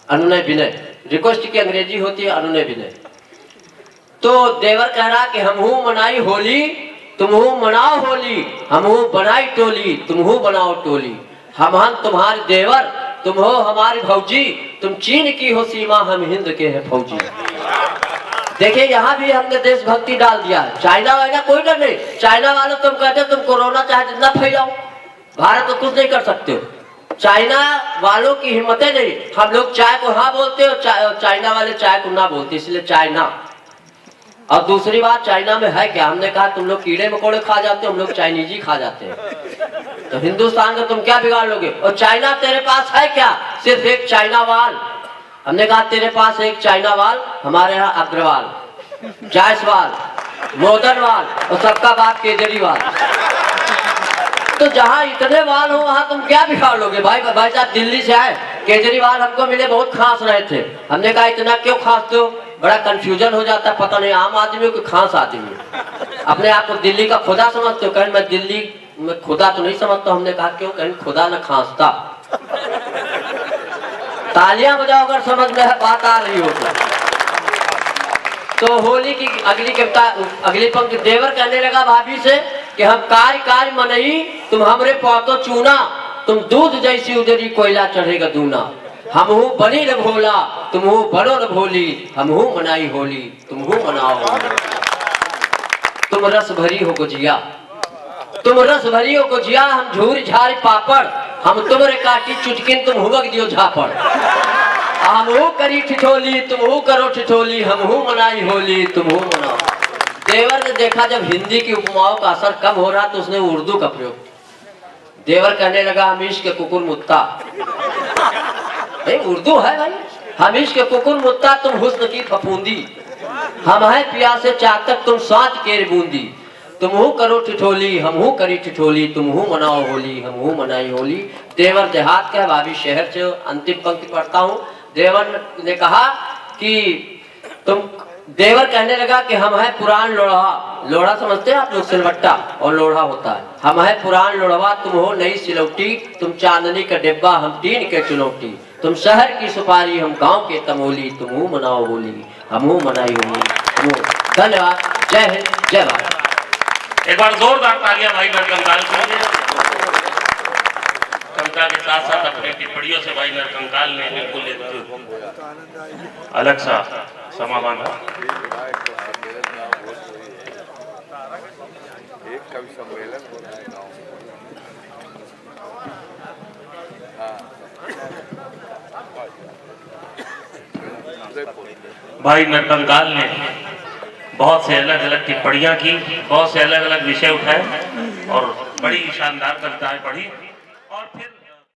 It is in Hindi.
अनुनय विनय, रिक्वेस्ट की अंग्रेजी होती है अनुनय विनय। तो देवर कह रहा कि हम हूँ मनाई होली, तुम हूँ मनाओ होली, हम हूँ बनाई टोली, तुम हूँ बनाओ टोली। हम तुम्हारे देवर, तुम हो हमारी भौजी, तुम चीन की हो सीमा, हम हिंद के हैं फौजी। देखिए यहाँ भी हमने देशभक्ति डाल दिया। चाइना वाला कोई डर नहीं, चाइना वालों तुम कहते तुम कोरोना चाहे जितना फैलाओ, भारत तो कुछ नहीं कर सकते हो। चाइना वालों की हिम्मतें नहीं। हम लोग चाय को हाँ बोलते हो, चाइना वाले चाय को ना बोलते, इसलिए चाइना। और दूसरी बात, चाइना में है क्या? हमने कहा तुम लोग कीड़े मकोड़े खा जाते हो, हम लोग चाइनीज ही खा जाते हैं। तो हिंदुस्तान का तुम क्या बिगाड़ लोगे? और चाइना तेरे पास है क्या? सिर्फ एक चाइना वाल। हमने कहा तेरे पास एक चाइना वाल, हमारे यहाँ अग्रवाल, जायसवाल, मोदनवाल और सबका बाप केजरीवाल। तो जहाँ इतने वाल हो वहाँ तुम क्या बिगाड़ लोगे? भाई साहब दिल्ली से आए, केजरीवाल हमको मिले, बहुत खांस रहे थे। हमने कहा इतना क्यों खांसते हो? बड़ा कंफ्यूजन हो जाता है, पता नहीं आम आदमी हो कि खास आदमी। अपने आप को दिल्ली का खुदा समझते हो? कहीं मैं दिल्ली में खुदा तो नहीं समझता। हमने कहा क्यों? कहीं खुदा न खांसता। तालियां बजाओ अगर समझ में है बात आ रही हो तो। होली की अगली कविता, अगली पंक्ति, देवर कहने लगा भाभी से कि हम कार्य कार्य मनई, तुम हमरे पौतो चूना, तुम दूध जैसी उदरी कोयला चढ़ेगा दूना। हम हूँ बनी न भोला, तुम हूँ बनो न भोली, हम हूँ मनाई होली, तुम हूँ मनाओ होली। तुम रस भरी हो गुजिया, तुम रस भरी हो गुजिया, हम झूर झारी पापड़, हम तुमरे काटी चुटकिन, तुम हुवक दियो झापड़। हम हूँ करी ठिठोली, तुम हूँ करो ठिठोली, हम हूँ मनाई होली, तुम हूँ मनाओ। देवर ने देखा जब हिंदी की उपमाओं का असर कम हो रहा तो उसने उर्दू का प्रयोग। देवर कहने लगा हमीश के कुकुर मुत्ता, उर्दू है भाई। हमीश के कुकुर मुत्ता, तुम हुस्न की फफूंदी, हम है प्यासे चातक, तुम सांच केर बूंदी। तुम हूँ करो ठिठोली, हम हूँ करी ठिठोली, तुम हूँ मनाओ होली, हम हूँ मनाई होली। देवर देहात का, भाभी शहर से। अंतिम पंक्ति पढ़ता हूँ। देवर ने कहा कि तुम, देवर कहने लगा कि हम है पुरान लोढ़ा। लोढ़ा समझते हैं आप लोग? सिलवट्टा और लोढ़ा होता है। हम है पुरान लोढ़वा, तुम हो नई सिलौटी, तुम चांदनी का डिब्बा, हम टीन के चुनौती। तुम शहर की सुपारी, हम गांव के तमोली, तुम हूँ मनाओ होली, हम हूँ मनाई होली। धन्यवाद। जय हिंद, जय भारत। एक बार जोरदार तालियां भाई नरकंकाल के लिए। कविता के साथ साथ अपनी टिप्पणियों से भाई नरकंकाल ने बिल्कुल अलग सा समा बांधा। एक कवि सम्मेलन हो रहा है गाँव में। भाई नरकंकाल ने बहुत से अलग अलग टिप्पणियां की, बहुत से अलग अलग विषय उठाए और बड़ी शानदार कविताएं पढ़ी। और फिर